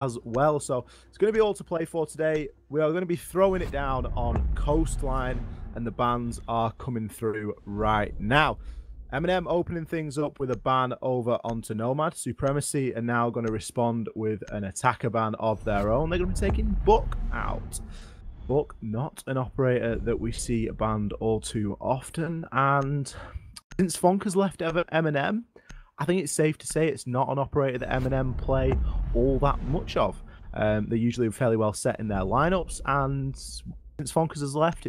as well. So it's going to be all to play for today. We are going to be throwing it down on Coastline, and the bans are coming through right now. MnM opening things up with a ban over onto Nomad. Supremacy are now going to respond with an attacker ban of their own. They're going to be taking Buck out. Buck, not an operator that we see banned all too often. And since Fonk has left MnM, I think it's safe to say it's not an operator that MnM play all that much of. They're usually fairly well set in their lineups, and since Fonkers has left,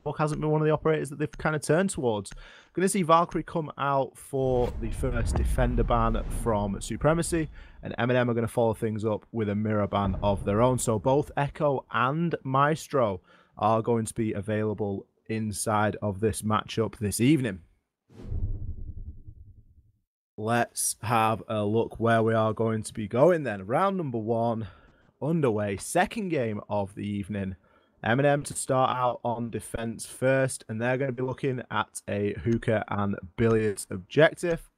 Buck hasn't been one of the operators that they've kind of turned towards. Going to see Valkyrie come out for the first defender ban from Supremacy, and MnM are going to follow things up with a mirror ban of their own. So both Echo and Maestro are going to be available inside of this matchup this evening. Let's have a look where we are going to be going then. Round number 1 underway, second game of the evening. MnM to start out on defense first, and they're going to be looking at a hookah and billiards objective.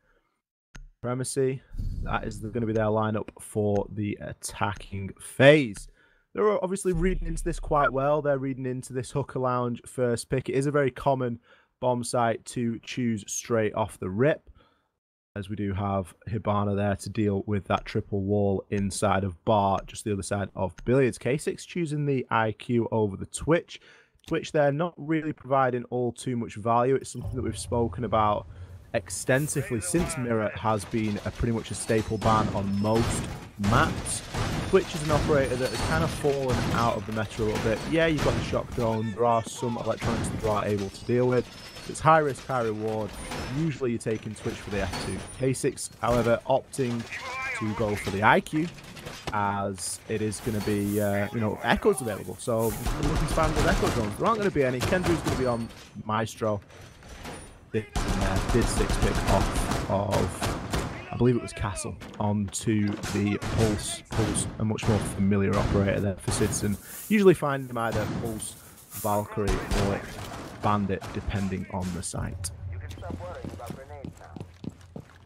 Supremacy, that is going to be their lineup for the attacking phase. They're obviously reading into this quite well. They're reading into this hookah lounge first pick. It is a very common bomb site to choose straight off the rip, as we do have Hibana there to deal with that triple wall inside of bar, just the other side of billiards. K6 choosing the IQ over the Twitch. Twitch there not really providing all too much value. It's something that we've spoken about extensively since Mirror has been pretty much a staple ban on most maps. Twitch is an operator that has kind of fallen out of the meta a little bit. Yeah, you've got the shock drone. There are some electronics that you are able to deal with. It's high risk, high reward. Usually you're taking Twitch for the F2. K6, however, opting to go for the IQ, as it is going to be, Echo's available. So we're looking to find with Echo drones. There aren't going to be any. Kendrew's going to be on Maestro. Did 6 pick off of, I believe it was Castle, onto the Pulse. Pulse, a much more familiar operator there for Citizen. Usually find him either Pulse, Valkyrie, or Bandit, depending on the site.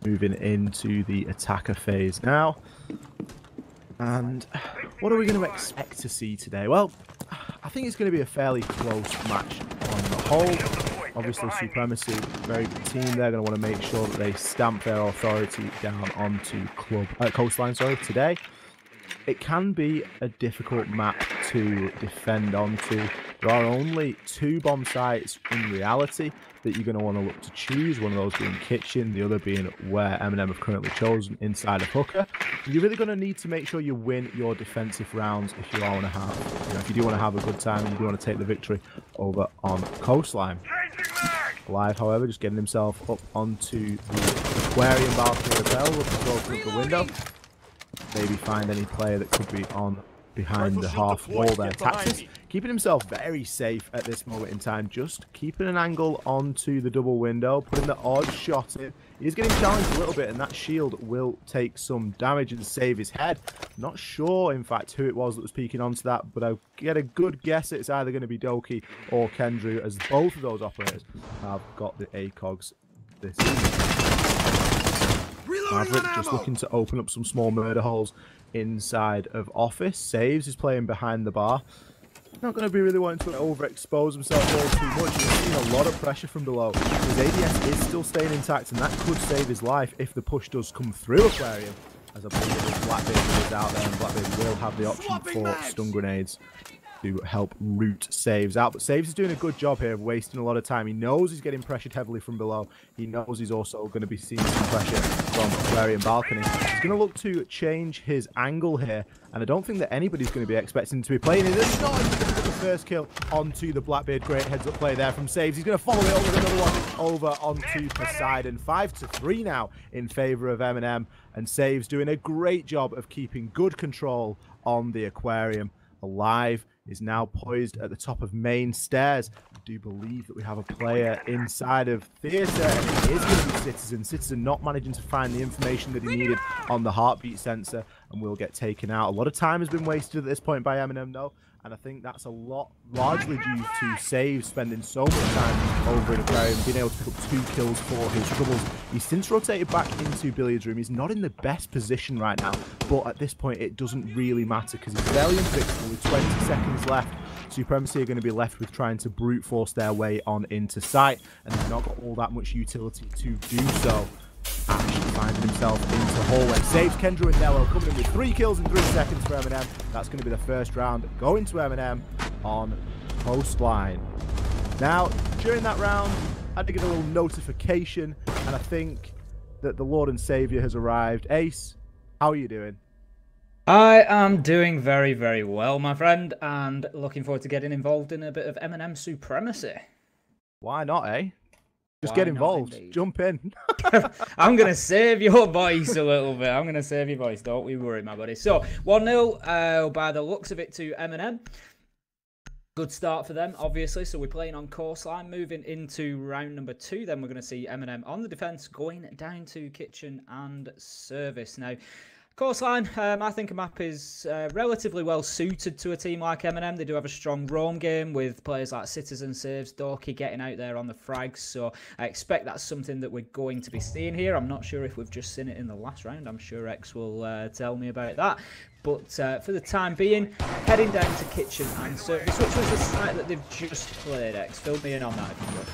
Moving into the attacker phase now. And what are we going to expect to see today? Well, I think it's going to be a fairly close match on the whole. Obviously, Supremacy, very good team. They're going to want to make sure that they stamp their authority down onto Coastline today. It can be a difficult map to defend onto. There are only 2 bomb sites in reality that you're going to want to look to choose, one of those being Kitchen, the other being where MnM have currently chosen, inside of Hooker. You're really going to need to make sure you win your defensive rounds if you want to have, if you do want to have a good time and you do want to take the victory over on Coastline. Alive, however, just getting himself up onto the Aquarium Valkyrie Hotel, looking to open up the window. Maybe find any player that could be on behind the half wall there. Taxis keeping himself very safe at this moment in time, just keeping an angle onto the double window, putting the odd shot in. He's getting challenged a little bit, and that shield will take some damage and save his head. Not sure, in fact, who it was that was peeking onto that, but I get a good guess it's either going to be Doki or Kendrew, as both of those operators have got the ACOGs this season. Maverick just looking to open up some small murder holes inside of office. Saves is playing behind the bar. Not going to be really wanting to overexpose himself all too much. He's seeing a lot of pressure from below. His ADS is still staying intact, and that could save his life if the push does come through Aquarium. As I believe that Blackbeard is out there, and Blackbeard will have the option for stun grenades to help root Saves out. But Saves is doing a good job here of wasting a lot of time. He knows he's getting pressured heavily from below. He knows he's also going to be seeing some pressure from Aquarium Balcony. He's going to look to change his angle here, and I don't think that anybody's going to be expecting to be playing it. It's not the first kill onto the Blackbeard. Great heads-up play there from Saves. He's going to follow it up with another one over onto Poseidon. 5-3 now in favour of MnM, and Saves doing a great job of keeping good control on the Aquarium. Alive is now poised at the top of main stairs. I do believe that we have a player inside of theatre, and it is going to be Citizen. Citizen not managing to find the information that he needed on the heartbeat sensor, and will get taken out. A lot of time has been wasted at this point by MnM, though, And I think that's a lot, largely due to Save spending so much time over in Aquarium, being able to pick up 2 kills for his troubles. He's since rotated back into Billiards Room. He's not in the best position right now, but at this point it doesn't really matter because he's barely invincible with 20 seconds left. Supremacy are going to be left with trying to brute force their way on into site, and they've not got all that much utility to do so. Ash finding himself into hallway. Saves Kendra and Nello, coming in with 3 kills in 3 seconds for MnM. That's going to be the first round going to MnM on Coastline. Now, during that round, I had to get a little notification, and I think that the Lord and Saviour has arrived. Ace, how are you doing? I am doing very, very well, my friend, and looking forward to getting involved in a bit of MnM Supremacy. Why not, eh? Just get involved. Jump in. I'm going to save your voice a little bit. I'm going to save your voice. Don't we worry, my buddy. So, 1-0 by the looks of it to MnM. Good start for them, obviously. So we're playing on Coastline. Moving into round number 2, then we're going to see MnM on the defence going down to Kitchen and Service. Now, Coastline, I think a map is relatively well suited to a team like MnM. They do have a strong roam game with players like Citizen, Saves, Dorky getting out there on the frags. So I expect that's something that we're going to be seeing here. I'm not sure if we've just seen it in the last round. I'm sure X will tell me about that. But for the time being, heading down to Kitchen and Service, which was the site that they've just played. X, fill me in on that if you would.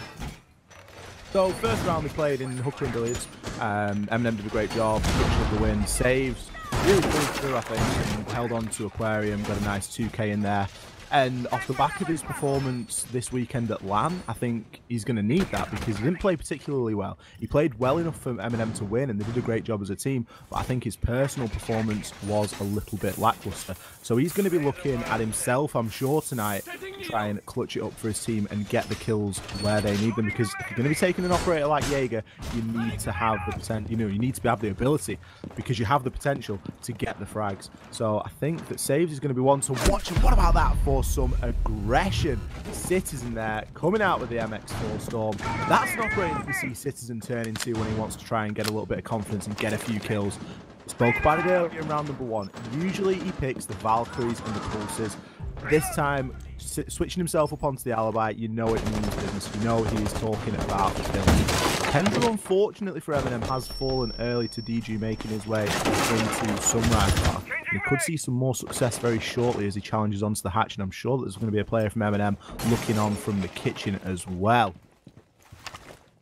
So first round we played in Hooker and Billiards. MnM did a great job, Kitchen with the win, saves, really pulled through I think, and held on to Aquarium, got a nice 2k in there. And off the back of his performance this weekend at LAN, I think he's going to need that because he didn't play particularly well. He played well enough for MnM to win and they did a great job as a team, but I think his personal performance was a little bit lackluster. So he's going to be looking at himself, I'm sure, tonight to try and clutch it up for his team and get the kills where they need them, because if you're going to be taking an operator like Jaeger, you need to have the potential, you need to have the ability, because you have the potential to get the frags. So I think that Saves is going to be one to watch. And what about that for some aggression? Citizen there coming out with the MX4 Storm. That's an operator that we see Citizen turn into when he wants to try and get a little bit of confidence and get a few kills. Spoke about it earlier in round number 1. Usually he picks the Valkyries and the Pulses. This time, switching himself up onto the Alibi, you know it means business. You know he's talking about kills. Kendra, unfortunately for MnM, has fallen early to DG making his way into Sunrise Bar. We could see some more success very shortly as he challenges onto the hatch, and I'm sure that there's going to be a player from MnM looking on from the kitchen as well.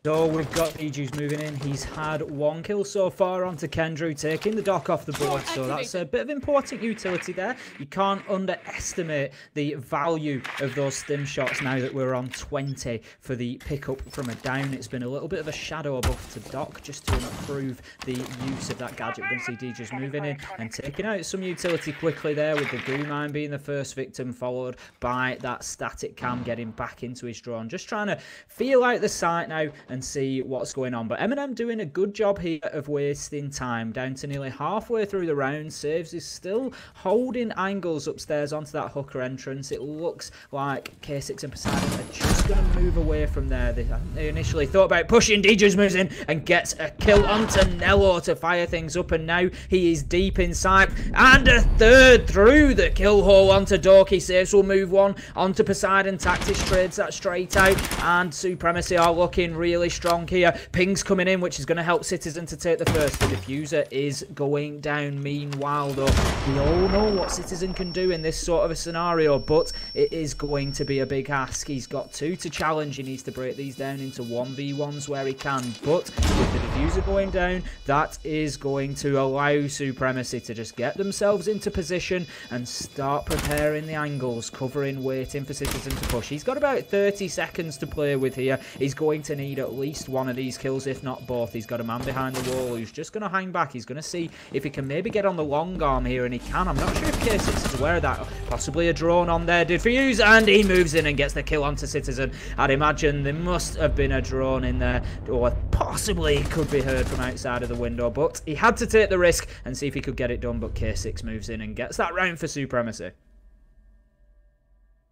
So we've got DG's moving in. He's had 1 kill so far onto Kendra, taking the dock off the board. So that's a bit of important utility there. You can't underestimate the value of those stim shots now that we're on 20 for the pickup from a down. It's been a little bit of a shadow buff to dock just to improve the use of that gadget. We're going to see DG's moving in and taking out some utility quickly there, with the goo mine being the first victim, followed by that static cam getting back into his drone. Just trying to feel out the site now and see what's going on. But MnM doing a good job here of wasting time. Down to nearly halfway through the round. Saves is still holding angles upstairs onto that Hooker entrance. It looks like K6 and Poseidon are just going to move away from there. They initially thought about pushing. DJ's moves in and gets a kill onto Nello to fire things up, and now he is deep inside. And a third through the kill hole onto Dorky. Saves will move one onto Poseidon. Tactics trades that straight out, and Supremacy are looking really strong here. Ping's coming in, which is going to help Citizen to take the first. The diffuser is going down. Meanwhile, though, we all know what Citizen can do in this sort of a scenario, but it is going to be a big ask. He's got 2 to challenge. He needs to break these down into 1v1s where he can, but with the diffuser going down, that is going to allow Supremacy to just get themselves into position and start preparing the angles, covering, waiting for Citizen to push. He's got about 30 seconds to play with here. He's going to need at least one of these kills, if not both. He's got a man behind the wall who's just going to hang back. He's going to see if he can maybe get on the long arm here, and he can. I'm not sure if K6 is aware of that. Possibly a drone on there. Diffuse, and he moves in and gets the kill onto Citizen. I'd imagine there must have been a drone in there, or possibly it could be heard from outside of the window, but he had to take the risk and see if he could get it done. But K6 moves in and gets that round for Supremacy.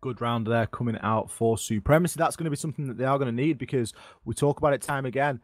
Good round there coming out for Supremacy. That's going to be something that they are going to need, because we talk about it time again.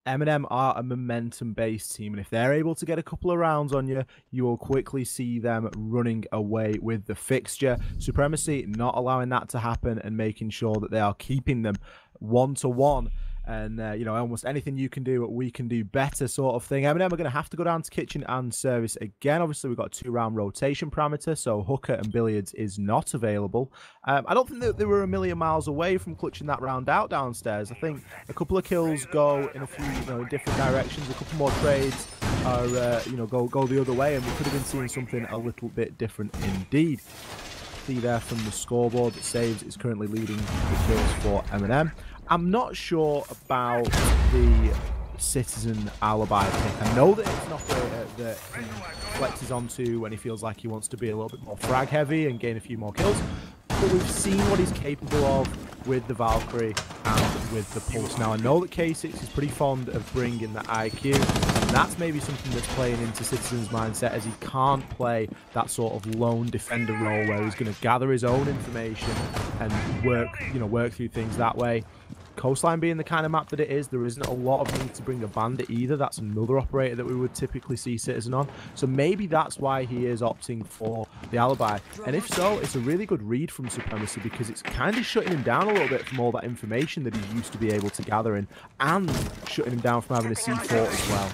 MnM are a momentum-based team, and if they're able to get a couple of rounds on you, you will quickly see them running away with the fixture. Supremacy not allowing that to happen and making sure that they are keeping them 1-to-1. And, you know, almost anything you can do, we can do better sort of thing. MnM are going to have to go down to kitchen and service again. Obviously, we've got a 2-round rotation parameter, so hooker and billiards is not available. I don't think that they were a million miles away from clutching that round out downstairs. I think a couple of kills go in a few, you know, different directions. A couple more trades are, you know, go the other way, and we could have been seeing something a little bit different indeed. See there from the scoreboard that Saves is currently leading the kills for MnM. I'm not sure about the Citizen alibi pick. I know that it's not that he flexes onto when he feels like he wants to be a little bit more frag heavy and gain a few more kills, but we've seen what he's capable of with the Valkyrie and with the Pulse. Now, I know that K6 is pretty fond of bringing the IQ, and that's maybe something that's playing into Citizen's mindset, as he can't play that sort of lone defender role where he's going to gather his own information and work through things that way. Coastline being the kind of map that it is, there isn't a lot of need to bring a bandit either. That's another operator that we would typically see Citizen on. So maybe that's why he is opting for the alibi. And if so, it's a really good read from Supremacy, because it's kind of shutting him down a little bit from all that information that he used to be able to gather in, and shutting him down from having a C4 as well.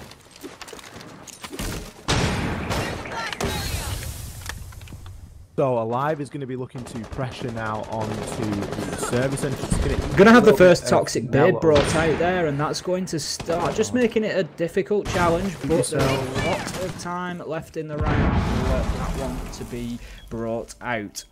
So Alive is going to be looking to pressure now onto the service entrance. Going to have the first toxic bait brought out there, and that's going to start just making it a difficult challenge, but there's a lot of time left in the round for that one to be brought out.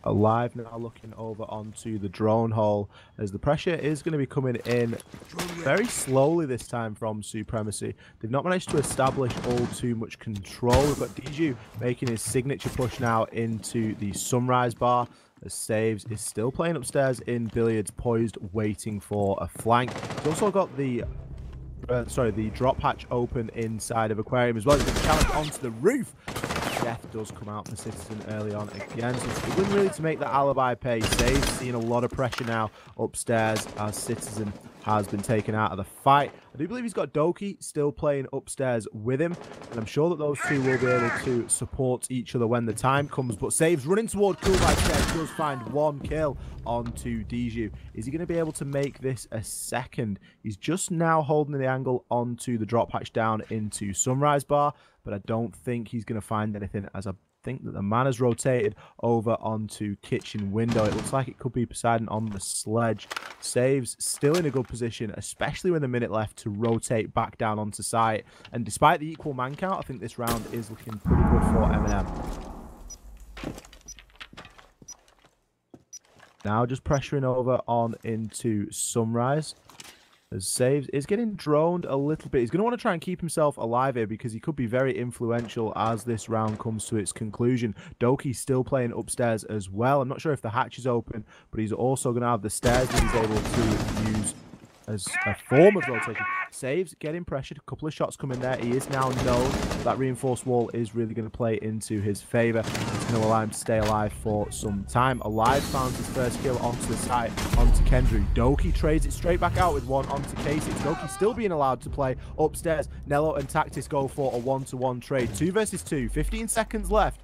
Alive now looking over onto the drone hole, as the pressure is going to be coming in very slowly this time from Supremacy. They've not managed to establish all too much control. We've got Diju making his signature push now into the Sunrise bar, as Saves is still playing upstairs in billiards, poised, waiting for a flank. He's also got the drop hatch open inside of Aquarium as well. He's been challenged onto the roof. Death does come out for Citizen early on again, so struggling really to make that alibi pay. Saves seeing a lot of pressure now upstairs as Citizen has been taken out of the fight. I do believe he's got Doki still playing upstairs with him, and I'm sure that those two will be able to support each other when the time comes. But Saves running toward Cool by Stairs does find one kill onto Diju. Is he going to be able to make this a second? He's just now holding the angle onto the drop hatch down into Sunrise bar, but I don't think he's going to find anything, as I think that the man has rotated over onto kitchen window. It looks like it could be Poseidon on the sledge. Saves still in a good position, especially with a minute left, to rotate back down onto site. And despite the equal man count, I think this round is looking pretty good for MnM. Now just pressuring over on into Sunrise, as Saves is getting droned a little bit. He's going to want to try and keep himself alive here, because he could be very influential as this round comes to its conclusion. Doki's still playing upstairs as well. I'm not sure if the hatch is open, but he's also going to have the stairs that he's able to use as a form of rotation. Saves getting pressured, a couple of shots come in there. He is now known that reinforced wall is really going to play into his favor. It's going to allow him to stay alive for some time. Alive found his first kill onto the side, onto Kendru. Doki trades it straight back out with one onto K6. Doki still being allowed to play upstairs. Nello and Tactis go for a 1-to-1 trade. 2 versus 2, 15 seconds left.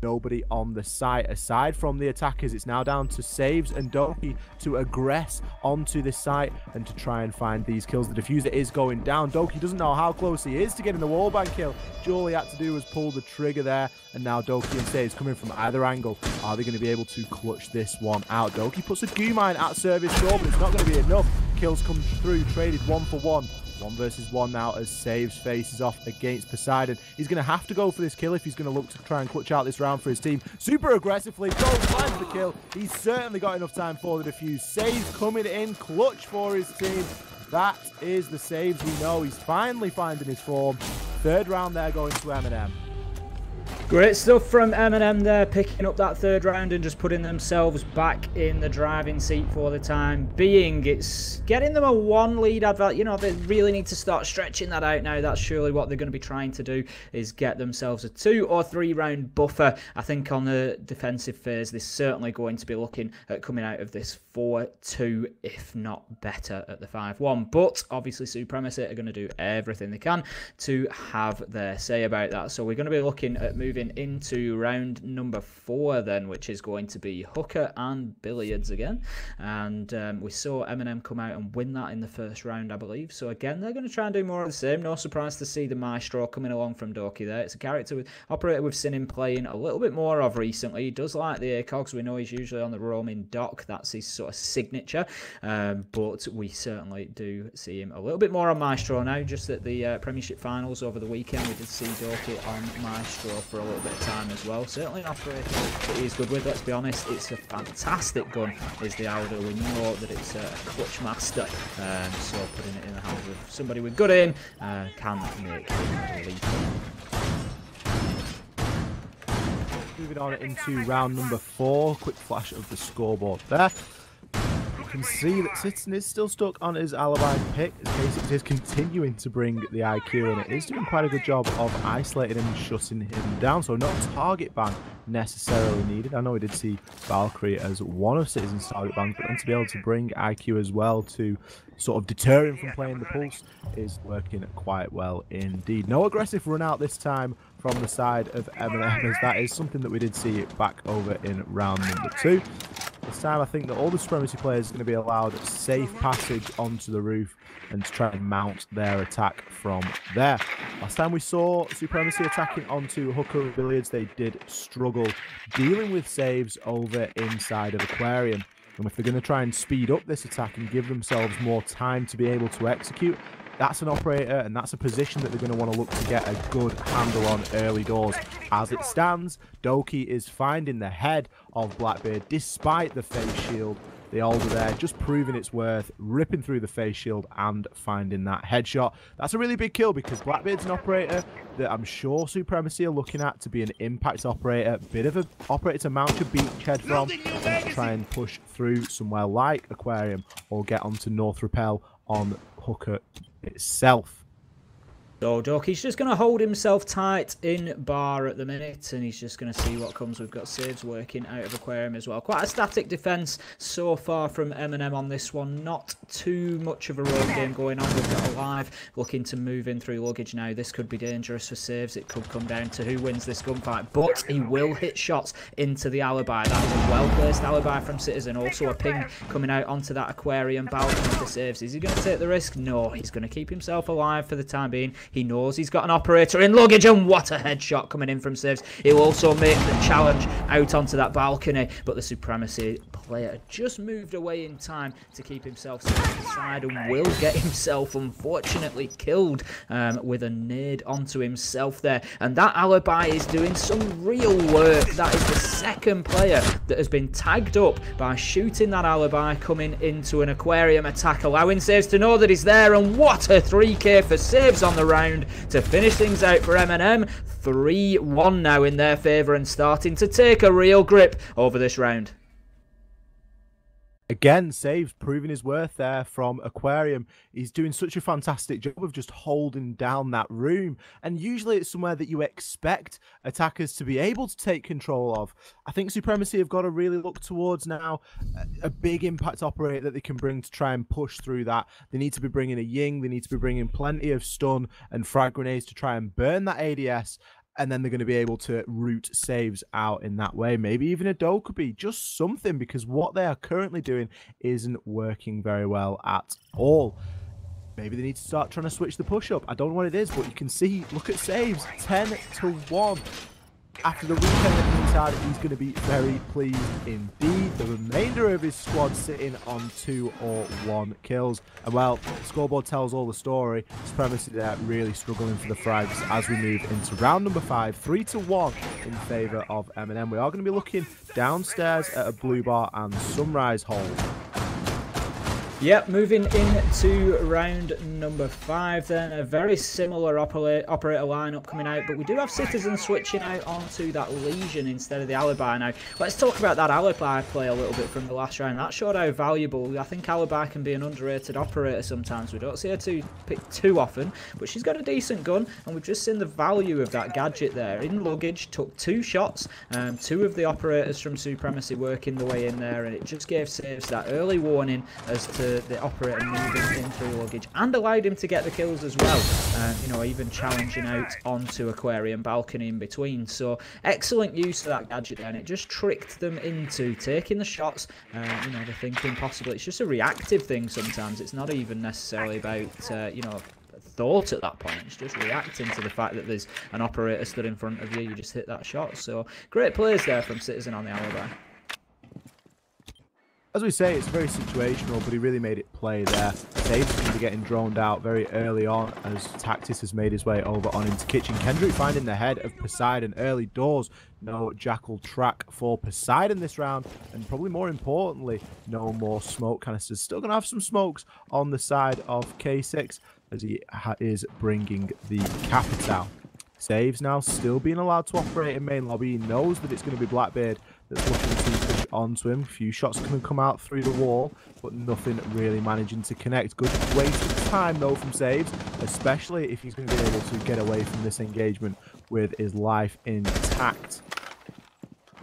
Nobody on the site aside from the attackers. It's now down to Saves and Doki to aggress onto this site and to try and find these kills. The diffuser is going down. Doki doesn't know how close he is to getting the wallbang kill. All he had to do was pull the trigger there, and now Doki and Saves coming from either angle. Are they going to be able to clutch this one out? Doki puts a goo mine at service door, but it's not going to be enough. Kills come through, traded 1 for 1. 1 versus 1 now as Saves faces off against Poseidon. He's going to have to go for this kill if he's going to look to try and clutch out this round for his team. Super aggressively, goes, finds the kill. He's certainly got enough time for the defuse. Saves coming in clutch for his team. That is the Saves we know. He's finally finding his form. Third round there going to MnM. Great stuff from MnM there, picking up that third round and just putting themselves back in the driving seat for the time being. It's getting them a 1 lead advert. You know, they really need to start stretching that out now. That's surely what they're going to be trying to do, is get themselves a 2 or 3 round buffer. I think on the defensive phase, they're certainly going to be looking at coming out of this 4-2, if not better, at the 5-1. But obviously Supremacy are going to do everything they can to have their say about that. So we're going to be looking at moving into round number 4 then, which is going to be hooker and billiards again. And we saw MnM come out and win that in the first round, I believe. So again, they're going to try and do more of the same. No surprise to see the Maestro coming along from Doki there. It's a character with operator we've seen him playing a little bit more of recently. He does like the ACOGs. We know he's usually on the roaming dock. That's his sort of signature. But we certainly do see him a little bit more on Maestro now. Just at the Premiership Finals over the weekend, we did see Doki on Maestro for a little bit of time as well. Certainly an operator that he's good with, let's be honest. It's a fantastic gun, is the Aldo. We know that it's a clutch master, so putting it in the hands of somebody with good aim can make him lethal. Moving on into round number 4, quick flash of the scoreboard there. You can see that Citizen is still stuck on his alibi pick, as K6 is continuing to bring the IQ, and it is doing quite a good job of isolating him and shutting him down, so not a target ban necessarily needed. I know we did see Valkyrie as one of Citizen's target bans, but then to be able to bring IQ as well to sort of deter him from playing the Pulse is working quite well indeed. No aggressive run out this time from the side of MnM, as that is something that we did see back over in round number 2. This time I think that all the Supremacy players are going to be allowed safe passage onto the roof and to try and mount their attack from there. Last time we saw Supremacy attacking onto hooker and billiards, they did struggle dealing with saves over inside of Aquarium. And if they're going to try and speed up this attack and give themselves more time to be able to execute, that's an operator and that's a position that they're going to want to look to get a good handle on early doors. As it stands, Doki is finding the head of Blackbeard despite the face shield. The Alder there just proving its worth, ripping through the face shield and finding that headshot. That's a really big kill because Blackbeard's an operator that I'm sure Supremacy are looking at to be an impact operator, bit of an operator to mount your beachhead from and to try and push through somewhere like Aquarium or get onto North Rappel on hooker itself. So Doki's just going to hold himself tight in bar at the minute, and he's just going to see what comes. We've got saves working out of Aquarium as well. Quite a static defense so far from MnM on this one. Not too much of a road game going on. We've got Alive looking to move in through luggage now. This could be dangerous for saves. It could come down to who wins this gunfight, but he will hit shots into the alibi. That is a well-placed alibi from Citizen. Also a ping coming out onto that Aquarium balcony for saves. Is he going to take the risk? No, he's going to keep himself alive for the time being. He knows he's got an operator in luggage, and what a headshot coming in from saves. He'll also make the challenge out onto that balcony, but the Supremacy player just moved away in time to keep himself safe to the side and will get himself unfortunately killed with a nade onto himself there. And that alibi is doing some real work. That is the second player that has been tagged up by shooting that alibi coming into an Aquarium attack, allowing saves to know that he's there. And what a 3k for saves on the round to finish things out for MnM. 3-1 now in their favour and starting to take a real grip over this round. Again, saves proving his worth there from Aquarium. He's doing such a fantastic job of just holding down that room. And usually it's somewhere that you expect attackers to be able to take control of. I think Supremacy have got to really look towards now a big impact operator that they can bring to try and push through that. They need to be bringing a Ying. They need to be bringing plenty of stun and frag grenades to try and burn that ADS. And then they're going to be able to root saves out in that way. Maybe even a Doe could be just something, because what they are currently doing isn't working very well at all. Maybe they need to start trying to switch the push-up. I don't know what it is, but you can see, look at saves, 10-1. After the weekend that he's had, he's going to be very pleased indeed. The remainder of his squad sitting on 2 or 1 kills. And well, the scoreboard tells all the story. Supremacy there really struggling for the frags as we move into round number 5. 3-1 in favour of MnM. We are going to be looking downstairs at a blue bar and sunrise hold. Yep, moving into round number 5 then. A very similar operator lineup coming out, but we do have Citizen switching out onto that Legion instead of the Alibi now. Let's talk about that Alibi play a little bit from the last round. That showed how valuable. I think Alibi can be an underrated operator sometimes. We don't see her pick too often, but she's got a decent gun, and we've just seen the value of that gadget there. In luggage, took 2 shots, 2 of the operators from Supremacy working the way in there, and it just gave Saves that early warning as to the operator moving in through luggage, and allowed him to get the kills as well, you know, even challenging out onto Aquarium balcony in between. So excellent use of that gadget there, and it just tricked them into taking the shots. You know, they're thinking possibly it's just a reactive thing sometimes. It's not even necessarily about you know, thought at that point. It's just reacting to the fact that there's an operator stood in front of you. You just hit that shot. So great plays there from Citizen on the Alibi. As we say, it's very situational, but he really made it play there. Saves going to be getting droned out very early on as Tactis has made his way over on into Kitchen. Kendrick finding the head of Poseidon early doors. No Jackal track for Poseidon this round, and probably more importantly, no more smoke canisters. Still going to have some smokes on the side of K6 as he is bringing the Capital. Saves now still being allowed to operate in main lobby. He knows that it's going to be Blackbeard that's looking to push onto him. A few shots can come out through the wall, but nothing really managing to connect. Good waste of time though from Saves, especially if he's going to be able to get away from this engagement with his life intact.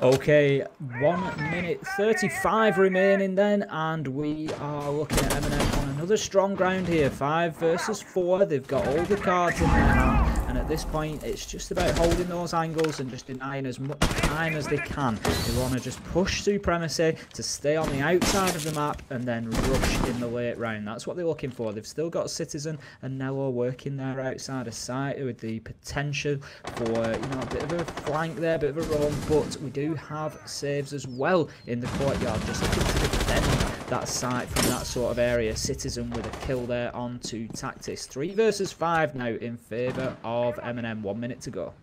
Okay, 1 minute 35 remaining then, and we are looking at MnM on another strong ground here. 5 versus 4. They've got all the cards in there now, and at this point it's just about holding those angles and just denying as much time as they can. They want to just push Supremacy to stay on the outside of the map and then rush in the late round. That's what they're looking for. They've still got Citizen and Nello working there outside of sight with the potential for, you know, a bit of a flank there, a bit of a roam, but we do have Saves as well in the courtyard, just looking to defend that site from that sort of area. Citizen with a kill there onto Tactics. 3 versus 5 now in favour of MnM. 1 minute to go.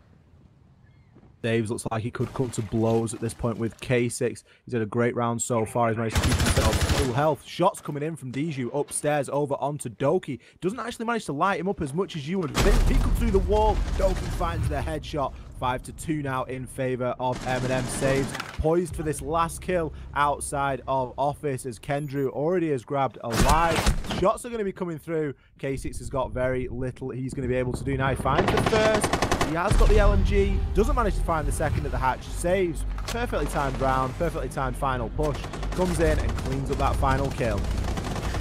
Saves looks like he could come to blows at this point with K6. He's had a great round so far. He's managed to keep himself full health. Shots coming in from Diju upstairs over onto Doki. Doesn't actually manage to light him up as much as you would think. He comes through the wall. Doki finds the headshot. 5-2 now in favour of MnM. Saves poised for this last kill outside of office as Kendrew already has grabbed a live. Shots are going to be coming through. K6 has got very little he's going to be able to do now. He finds the first. He has got the LMG, doesn't manage to find the second at the hatch. Saves, perfectly timed round, perfectly timed final push. Comes in and cleans up that final kill.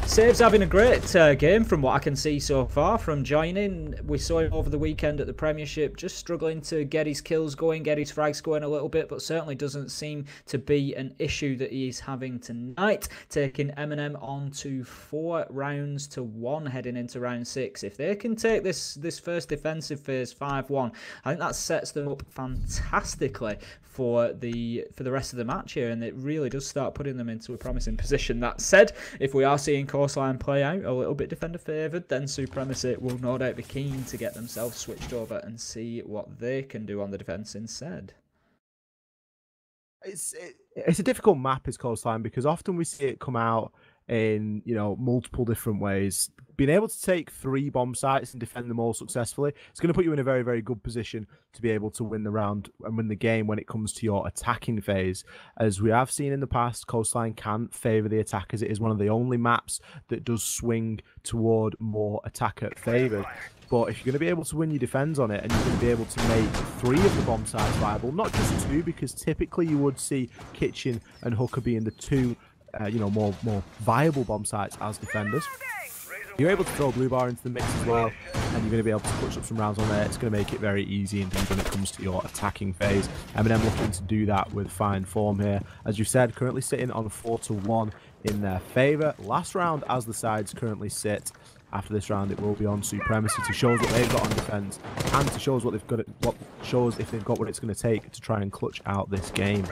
Saves having a great game from what I can see so far from joining. We saw him over the weekend at the Premiership, just struggling to get his kills going, get his frags going a little bit, but certainly doesn't seem to be an issue that he is having tonight, taking MnM on to 4 rounds to 1 heading into round 6. If they can take this first defensive phase 5-1, I think that sets them up fantastically for the rest of the match here, and it really does start putting them into a promising position. That said, if we are seeing coastline play out a little bit defender favoured, then Supremacy will no doubt be keen to get themselves switched over and see what they can do on the defence instead. It's a difficult map, is coastline, because often we see it come out in, you know, multiple different ways. Being able to take 3 bomb sites and defend them all successfully, it's going to put you in a very, very good position to be able to win the round and win the game when it comes to your attacking phase. As we have seen in the past, coastline can favour the attackers. It is one of the only maps that does swing toward more attacker favoured. But if you're going to be able to win your defends on it, and you're going to be able to make 3 of the bomb sites viable, not just 2, because typically you would see Kitchen and Hooker being the 2 you know, more viable bomb sites as defenders. You're able to throw Blue Bar into the mix as well, and you're going to be able to push up some rounds on there. It's going to make it very easy indeed when it comes to your attacking phase. MnM looking to do that with fine form here. As you said, currently sitting on 4-1 in their favour. Last round as the sides currently sit. after this round, it will be on Supremacy to show us what they've got on defense and to show us what they've got, what shows if they've got what it's going to take to try and clutch out this game.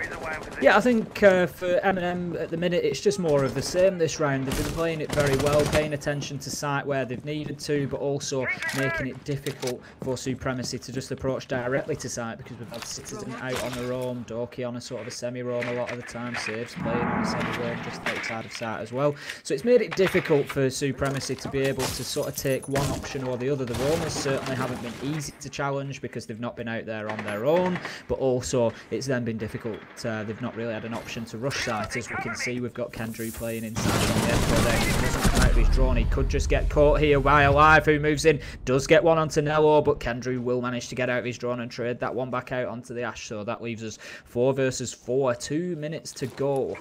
Yeah, I think for MnM at the minute, it's just more of the same this round. They've been playing it very well, paying attention to site where they've needed to, but also making it difficult for Supremacy to just approach directly to site, because we've had Citizen out on their own, Doki on a sort of a semi-roam a lot of the time, Saves playing on a semi-roam just outside of site as well. So it's made it difficult for Supremacy to be able to sort of take one option or the other. The roamers certainly haven't been easy to challenge because they've not been out there on their own, but also it's then been difficult. They've not really had an option to rush site. As we can see, we've got Kendrew playing inside on the Echo there. He doesn't come out of his drone. He could just get caught here by Alive, who moves in, does get one onto Nello, but Kendrew will manage to get out of his drone and trade that one back out onto the Ash. So that leaves us 4 versus 4, 2 minutes to go.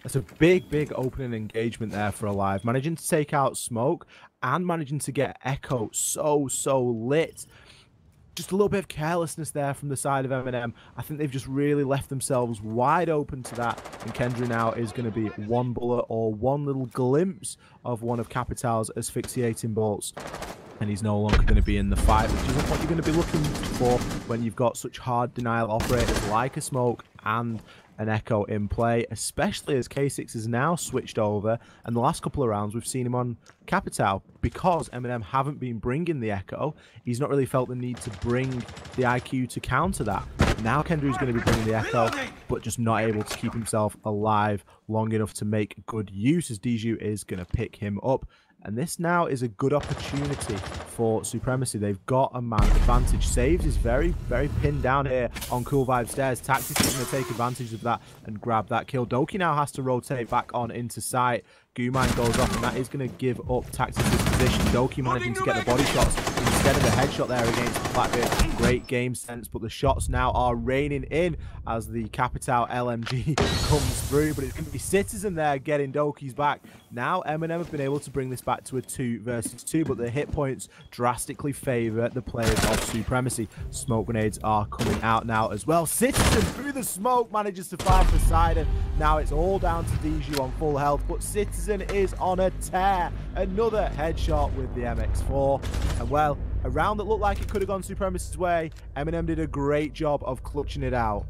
That's a big opening engagement there for Alive, managing to take out Smoke and managing to get Echo so lit. Just a little bit of carelessness there from the side of MnM. I think they've just really left themselves wide open to that. And Kendrew now is going to be one bullet or one little glimpse of one of Capital's asphyxiating bolts. And he's no longer going to be in the fight, which isn't what you're going to be looking for when you've got such hard denial operators like a Smoke and an Echo in play, especially as K6 has now switched over, and the last couple of rounds we've seen him on Capital. Because MnM haven't been bringing the Echo, he's not really felt the need to bring the IQ to counter that. Now Kendrew's going to be bringing the Echo, but just not able to keep himself alive long enough to make good use, as Diju is going to pick him up. And this now is a good opportunity for Supremacy. They've got a man advantage. Saves is very pinned down here on Cool Vibe Stairs. Tactics is going to take advantage of that and grab that kill. Doki now has to rotate back on into sight. Gumine goes off, and that is going to give up Tactics' position. Doki managing to get the body shots instead of the headshot there against the Blackbeard. Great game sense, but the shots now are raining in as the Capital LMG comes through. But it's going to be Citizen there getting Doki's back. Now MnM have been able to bring this back to a 2 versus 2, but the hit points drastically favour the players of Supremacy. Smoke grenades are coming out now as well. Citizen through the smoke manages to find Poseidon. Now it's all down to Diju on full health, but Citizen is on a tear. Another headshot with the MX4. And well, a round that looked like it could have gone Supremacy's way, MnM did a great job of clutching it out.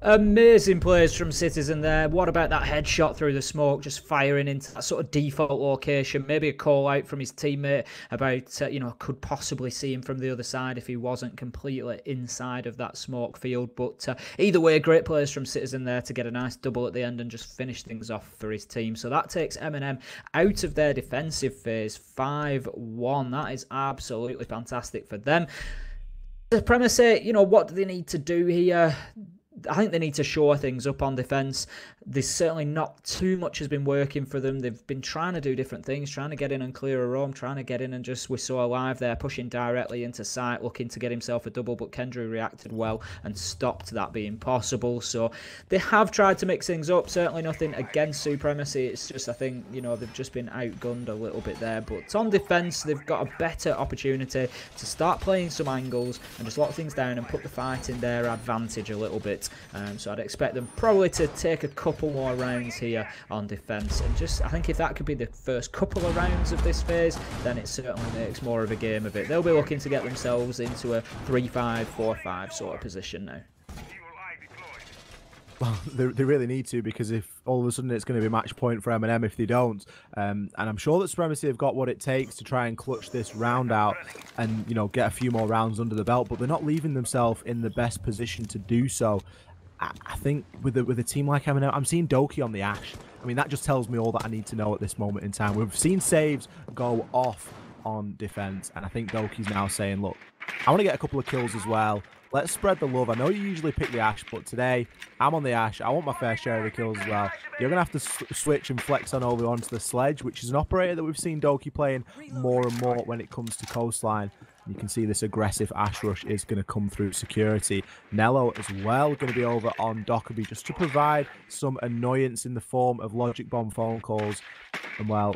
Amazing plays from Citizen there. What about that headshot through the smoke, just firing into that sort of default location? Maybe a call out from his teammate about, you know, could possibly see him from the other side if he wasn't completely inside of that smoke field. But either way, great plays from Citizen there to get a nice double at the end and just finish things off for his team. So that takes MnM out of their defensive phase, 5-1. That is absolutely fantastic for them. Supremacy, you know, what do they need to do here? I think they need to shore things up on defence. There's certainly not too much has been working for them. They've been trying to do different things, trying to get in and clear a roam, trying to get in and just, we saw Alive there pushing directly into sight, looking to get himself a double, but Kendrew reacted well and stopped that being possible. So they have tried to mix things up. Certainly nothing against Supremacy. It's just, I think, you know, they've just been outgunned a little bit there. But on defence, they've got a better opportunity to start playing some angles and just lock things down and put the fight in their advantage a little bit. So I'd expect them probably to take a couple more rounds here on defence, and just, I think if that could be the first couple of rounds of this phase, then it certainly makes more of a game of it. They'll be looking to get themselves into a 3-5, 4-5 sort of position now. Well, they really need to, because if all of a sudden it's going to be match point for MnM if they don't. And I'm sure that Supremacy have got what it takes to try and clutch this round out and, you know, get a few more rounds under the belt, but they're not leaving themselves in the best position to do so. I think with a team like MnM, I'm seeing Doki on the Ash. I mean, that just tells me all that I need to know at this moment in time. We've seen saves go off on defense, and I think Doki's now saying, look, I want to get a couple of kills as well. Let's spread the love. I know you usually pick the Ash, but today I'm on the Ash. I want my fair share of the kills as well. You're going to have to switch and flex on over onto the Sledge, which is an operator that we've seen Doki playing more and more when it comes to Coastline. You can see this aggressive Ash rush is going to come through security. Nello as well going to be over on Dockerby just to provide some annoyance in the form of logic bomb phone calls. And well,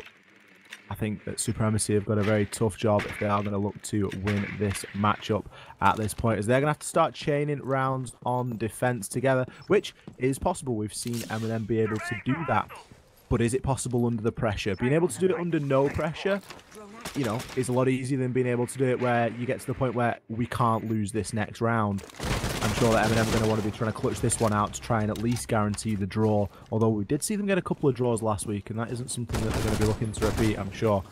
I think that Supremacy have got a very tough job if they are going to look to win this matchup at this point, as they're going to have to start chaining rounds on defense together, which is possible. We've seen MnM be able to do that. but is it possible under the pressure? Being able to do it under no pressure, you know, is a lot easier than being able to do it where you get to the point where we can't lose this next round. I'm sure that MnM are going to want to be trying to clutch this one out to try and at least guarantee the draw. Although we did see them get a couple of draws last week, and that isn't something that they're going to be looking to repeat, I'm sure.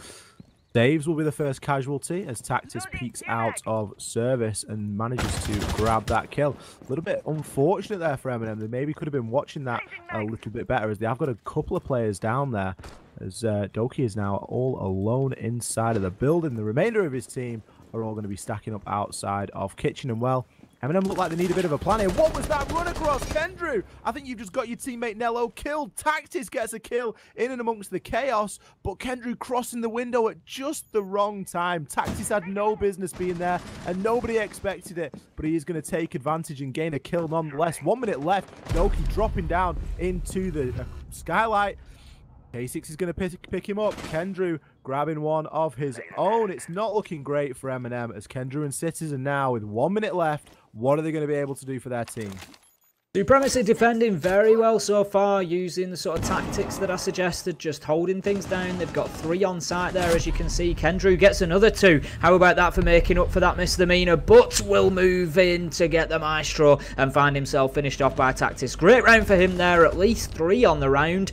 Daves will be the first casualty as Tactis peeks out of service and manages to grab that kill. A little bit unfortunate there for MnM. They maybe could have been watching that a little bit better, as they have got a couple of players down there, as Doki is now all alone inside of the building. The remainder of his team are all going to be stacking up outside of Kitchen, and well, MnM look like they need a bit of a plan here. What was that run across? Kendrew, I think you've just got your teammate Nello killed. Tactis gets a kill in and amongst the chaos, but Kendrew crossing the window at just the wrong time. Tactis had no business being there, and nobody expected it, but he is going to take advantage and gain a kill nonetheless. 1 minute left. Doki dropping down into the skylight. K6 is going to pick him up. Kendrew grabbing one of his own. It's not looking great for MnM as Kendrew and Citizen now with 1 minute left. What are they going to be able to do for their team? Supremacy defending very well so far, using the sort of tactics that I suggested, just holding things down. They've got 3 on site there, as you can see. Kendrew gets another 2. How about that for making up for that misdemeanor? But will move in to get the Maestro and find himself finished off by Tactis. Great round for him there, at least 3 on the round.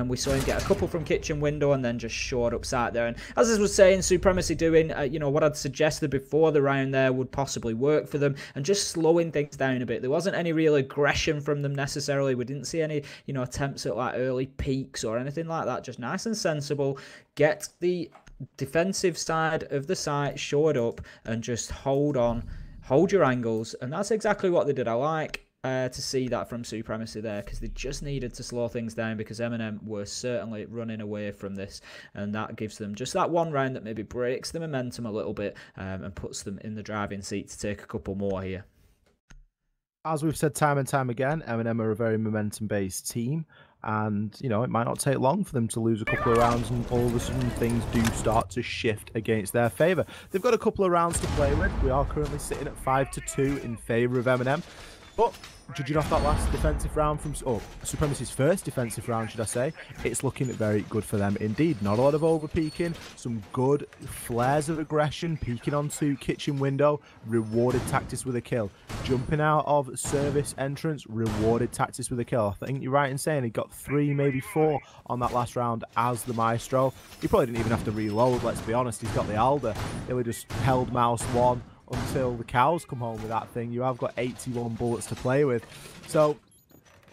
We saw him get a couple from kitchen window and then just shored up site there. And as I was saying, Supremacy doing, you know, what I'd suggested before the round there would possibly work for them, and just slowing things down a bit. There wasn't any real aggression from them necessarily. We didn't see any, you know, attempts at like early peaks or anything like that. Just nice and sensible. Get the defensive side of the site shored up and just hold on, hold your angles, and that's exactly what they did. I like to see that from Supremacy there, because they just needed to slow things down, because MnM were certainly running away from this, and that gives them just that one round that maybe breaks the momentum a little bit and puts them in the driving seat to take a couple more here. As we've said time and time again, MnM are a very momentum-based team, and you know, it might not take long for them to lose a couple of rounds and all of a sudden things do start to shift against their favour. They've got a couple of rounds to play with. We are currently sitting at 5-2 in favour of MnM, but judging off that last defensive round from Supremacy's first defensive round, should I say, it's looking very good for them indeed. Not a lot of over-peeking, some good flares of aggression, peeking onto kitchen window, rewarded Tactis with a kill. Jumping out of service entrance, rewarded Tactis with a kill. I think you're right in saying he got 3, maybe 4 on that last round as the Maestro. He probably didn't even have to reload, let's be honest. He's got the Alder. He would just held mouse 1 until the cows come home with that thing. You have got 81 bullets to play with. So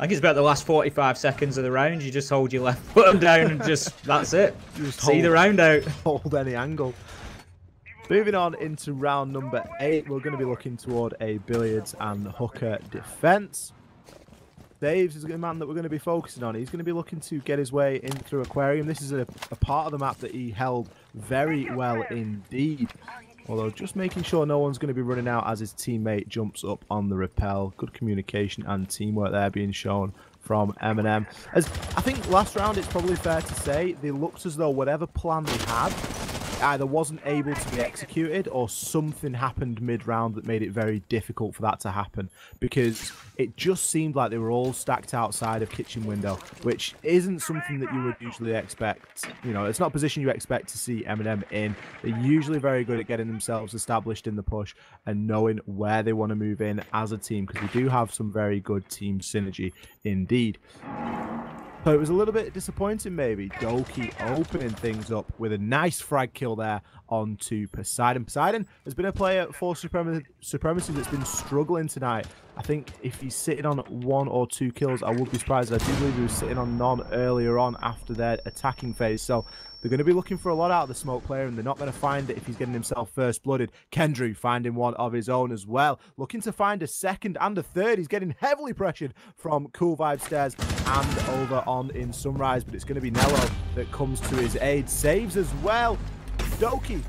I think it's about the last 45 seconds of the round. You just hold your left foot down and just, that's it. Just see the round out. Hold any angle. Moving on into round number 8, we're going to be looking toward a billiards and hooker defense. Daves is the man that we're going to be focusing on. He's going to be looking to get his way in through Aquarium. This is a part of the map that he held very well indeed. Although just making sure no one's going to be running out as his teammate jumps up on the rappel. Good communication and teamwork there being shown from MnM. As I think last round, it's probably fair to say they looked as though whatever plan they had either wasn't able to be executed or something happened mid-round that made it very difficult for that to happen, because it just seemed like they were all stacked outside of kitchen window, which isn't something that you would usually expect. You know, it's not a position you expect to see MnM in. They're usually very good at getting themselves established in the push and knowing where they want to move in as a team, because they do have some very good team synergy indeed. So it was a little bit disappointing maybe. Doki opening things up with a nice frag kill there onto Poseidon. Poseidon has been a player for Supremacy that's been struggling tonight. I think if he's sitting on 1 or 2 kills, I would be surprised. I do believe he was sitting on none earlier on after their attacking phase. So they're going to be looking for a lot out of the smoke player, and they're not going to find it if he's getting himself first blooded. Kendrew finding one of his own as well. Looking to find a second and a third. He's getting heavily pressured from Cool Vibe Stairs and over on in Sunrise, but it's going to be Nello that comes to his aid. Saves as well. Doki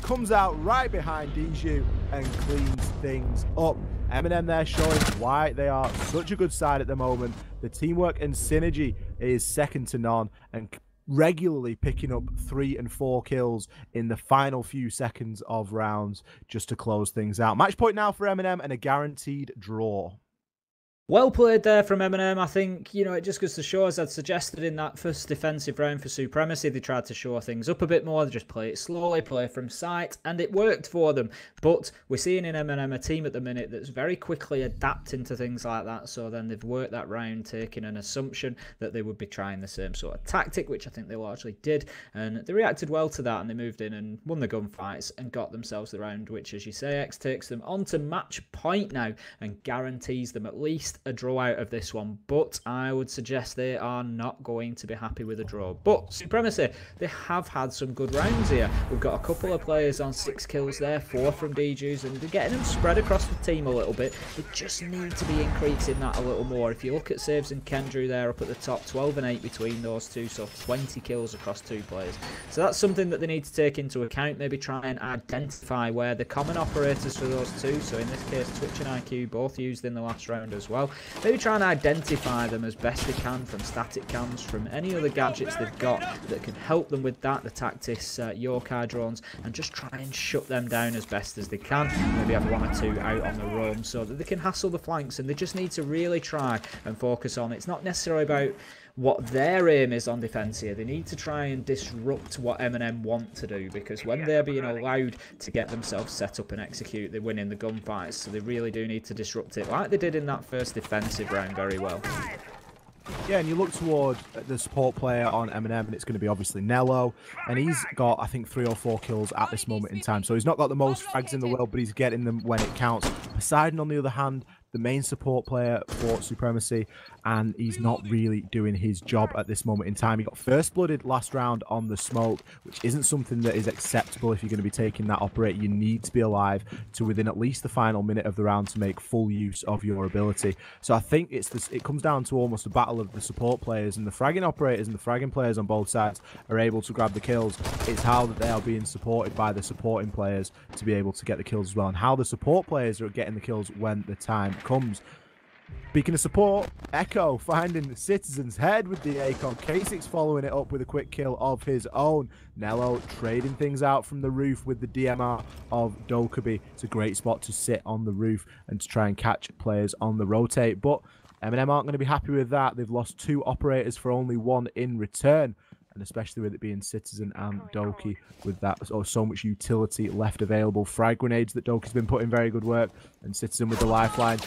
comes out right behind Diju and cleans things up. MnM there showing why they are such a good side at the moment. The teamwork and synergy is second to none, and regularly picking up 3 and 4 kills in the final few seconds of rounds just to close things out. Match point now for MnM and a guaranteed draw. Well played there from MnM. I think, you know, it just goes to show, as I'd suggested in that first defensive round for Supremacy, they tried to shore things up a bit more. They just play it slowly, play from sight, and it worked for them. But we're seeing in MnM a team at the minute that's very quickly adapting to things like that. So then they've worked that round, taking an assumption that they would be trying the same sort of tactic, which I think they largely did. And they reacted well to that, and they moved in and won the gunfights and got themselves the round, which, as you say, X takes them on to match point now and guarantees them at least a draw out of this one, but I would suggest they are not going to be happy with a draw. But Supremacy, they have had some good rounds here. We've got a couple of players on 6 kills there, 4 from DJs, and they're getting them spread across the team a little bit. They just need to be increasing that a little more. If you look at Saves and Kendrew there up at the top, 12 and 8 between those two, so 20 kills across 2 players. So that's something that they need to take into account, maybe try and identify where the common operators for those two, so in this case Twitch and IQ, both used in the last round as well. Maybe try and identify them as best they can from static cams, from any other gadgets they've got that can help them with that, the Tactis Yokai drones, and just try and shut them down as best as they can. Maybe have 1 or 2 out on the roam so that they can hassle the flanks, and they just need to really try and focus on, it's not necessarily about what their aim is on defense here. They need to try and disrupt what MnM want to do, because when they're being allowed to get themselves set up and execute, they're winning the gunfights. So they really do need to disrupt it, like they did in that first defensive round very well. Yeah, and you look toward the support player on MnM, and it's going to be obviously Nello, and he's got, I think, 3 or 4 kills at this moment in time. So he's not got the most frags in the world, but he's getting them when it counts. Poseidon, on the other hand, the main support player for Supremacy, and he's not really doing his job at this moment in time. He got first blooded last round on the smoke, which isn't something that is acceptable if you're going to be taking that operator. You need to be alive to within at least the final minute of the round to make full use of your ability. So I think it comes down to almost a battle of the support players, and the fragging operators and the fragging players on both sides are able to grab the kills. It's how that they are being supported by the supporting players to be able to get the kills as well, and how the support players are getting the kills when the time comes. Speaking of support, Echo finding the Citizen's head with the Acon. K6 following it up with a quick kill of his own. Nello trading things out from the roof with the DMR of Dokkaebi. It's a great spot to sit on the roof and to try and catch players on the rotate. But MnM aren't going to be happy with that. They've lost 2 operators for only 1 in return. And especially with it being Citizen and Doki, with that so much utility left available. Frag grenades that Doki's been putting very good work, and Citizen with the lifeline.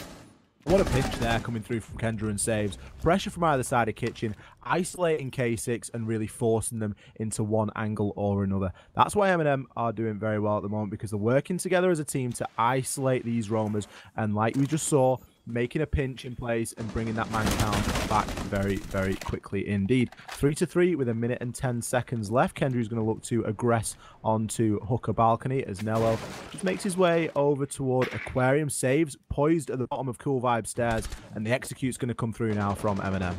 What a pinch there coming through from Kendra and Saves. Pressure from either side of Kitchen, isolating K6 and really forcing them into one angle or another. That's why MnM are doing very well at the moment, because they're working together as a team to isolate these roamers. And like we just saw, making a pinch in place and bringing that man count back very, very quickly indeed. 3-3 with 1 minute and 10 seconds left. Kendry's going to look to aggress onto Hooker Balcony as Nello just makes his way over toward Aquarium. Saves poised at the bottom of Cool Vibe stairs, and the execute's going to come through now from MnM.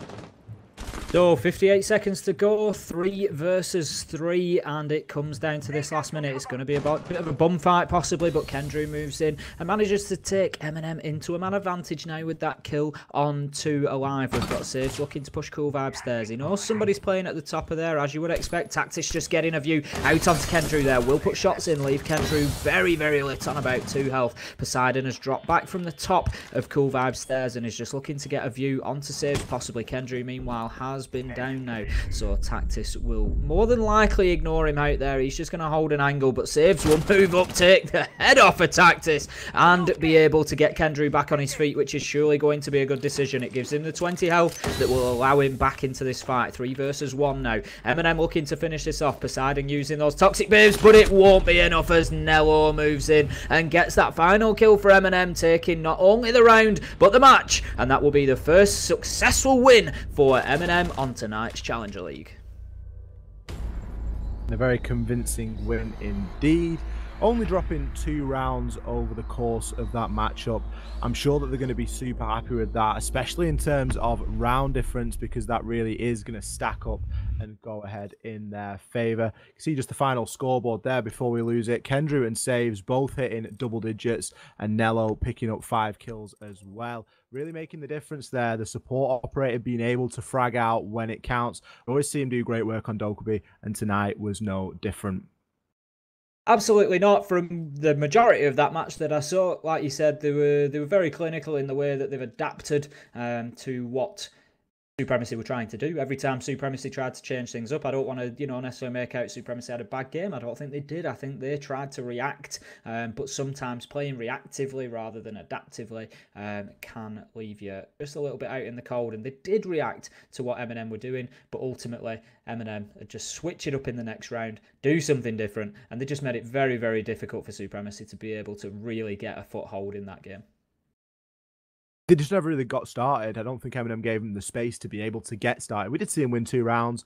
So 58 seconds to go, 3 versus 3, and it comes down to this last minute. It's going to be about a bit of a bum fight possibly, but Kendrew moves in and manages to take MnM into a man advantage now with that kill on 2 alive. We've got Saves looking to push Cool Vibe stairs. He knows somebody's playing at the top of there, as you would expect. Tactis just getting a view out onto Kendrew there. Will put shots in, leave Kendrew very, very lit on about 2 health. Poseidon has dropped back from the top of Cool Vibe stairs and is just looking to get a view onto Saves possibly. Kendrew meanwhile has been down now, so Tactis will more than likely ignore him out there. He's just going to hold an angle, but Saves will move up, take the head off of Tactis, and be able to get Kendrew back on his feet, which is surely going to be a good decision. It gives him the 20 health that will allow him back into this fight. 3 versus 1 now. MnM looking to finish this off. Poseidon using those toxic waves, but it won't be enough as Nello moves in and gets that final kill for MnM, taking not only the round but the match, and that will be the first successful win for MnM on tonight's Challenger League. A very convincing win indeed. Only dropping 2 rounds over the course of that matchup. I'm sure that they're going to be super happy with that, especially in terms of round difference, because that really is going to stack up and go ahead in their favour. You can see just the final scoreboard there before we lose it. Kendrew and Saves both hitting double digits, and Nello picking up 5 kills as well. Really making the difference there. The support operator being able to frag out when it counts. I always see him do great work on Dokkaebi, and tonight was no different. Absolutely not. From the majority of that match that I saw, like you said, they were very clinical in the way that they've adapted to what Supremacy were trying to do. Every time Supremacy tried to change things up, I don't want to, necessarily make out Supremacy had a bad game. I don't think they did. I think they tried to react, but sometimes playing reactively rather than adaptively can leave you just a little bit out in the cold. And they did react to what MnM were doing, but ultimately MnM just switch it up in the next round, do something different, and they just made it very, very difficult for Supremacy to be able to really get a foothold in that game. They just never really got started. I don't think MnM gave them the space to be able to get started. We did see him win 2 rounds.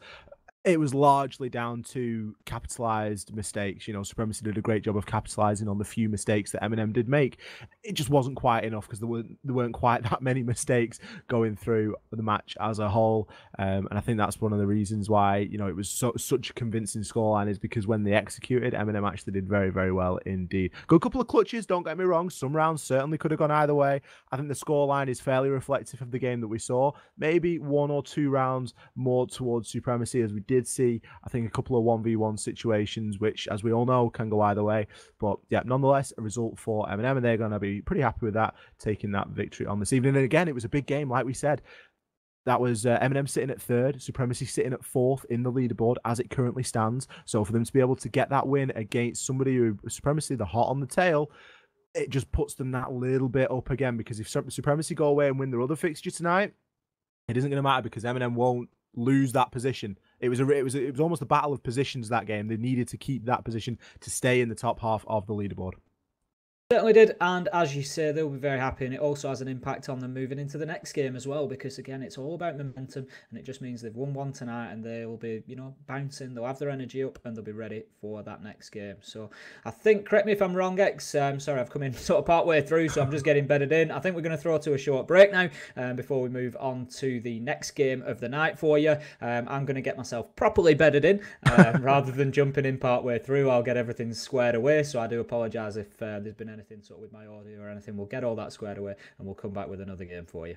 It was largely down to capitalized mistakes. Supremacy did a great job of capitalizing on the few mistakes that MnM did make. It just wasn't quite enough because there weren't quite that many mistakes going through the match as a whole. And I think that's one of the reasons why it was such a convincing scoreline, is because when they executed, MnM actually did very, very well indeed. Got a couple of clutches, don't get me wrong. Some rounds certainly could have gone either way. I think the scoreline is fairly reflective of the game that we saw. Maybe 1 or 2 rounds more towards Supremacy, as we did see, I think, a couple of 1v1 situations, which, as we all know, can go either way. But yeah, nonetheless, a result for MnM, and they're going to be pretty happy with that, taking that victory on this evening. And again, it was a big game, like we said. That was MnM sitting at 3rd, Supremacy sitting at 4th in the leaderboard as it currently stands. So for them to be able to get that win against somebody who, Supremacy, the hot on the tail, it just puts them that little bit up again, because if Supremacy go away and win their other fixture tonight, it isn't going to matter, because MnM won't lose that position. It was almost a battle of positions that game. They needed to keep that position to stay in the top half of the leaderboard. Certainly did, and as you say, they'll be very happy, and it also has an impact on them moving into the next game as well, because again, it's all about momentum, and it just means they've won 1 tonight, and they'll be, bouncing, they'll have their energy up, and they'll be ready for that next game. So I think, correct me if I'm wrong, X, sorry, I've come in sort of part way through, so I'm just getting bedded in. I think we're going to throw to a short break now, before we move on to the next game of the night for you. I'm going to get myself properly bedded in, rather than jumping in part way through. I'll get everything squared away, so I do apologise if there's been anything sort of with my audio or anything. We'll get all that squared away, and we'll come back with another game for you.